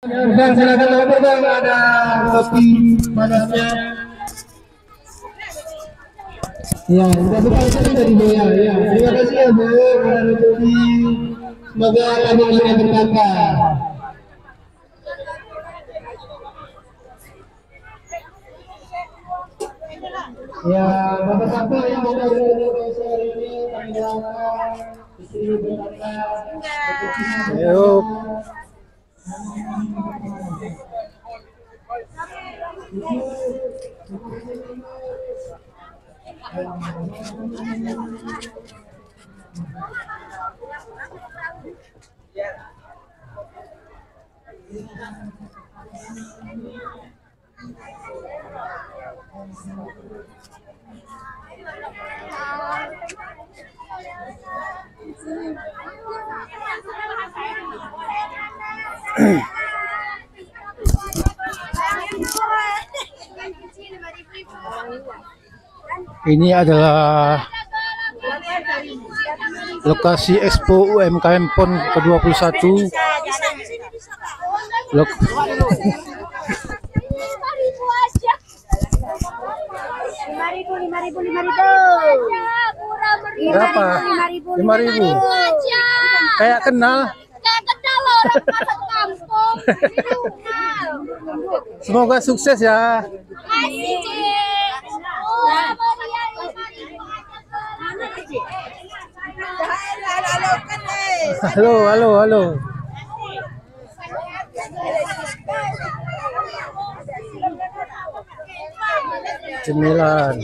Bang, silakan lapor bang, ada kopi panasnya. Ya, kita buka sini dari Bu ya. Ya, terima kasih ya Bu, para kopi. Semoga kami berkah. Ya, bapak-bapak yang mau bergabung sore ini kami doakan istri berkah. Yuk. Ini adalah lokasi Expo UMKM PON ke-21. Berapa? 5.000. Kayak kenal. Loh, orang masuk kampung. Semoga sukses ya. Makasih, Halo. Cemilan.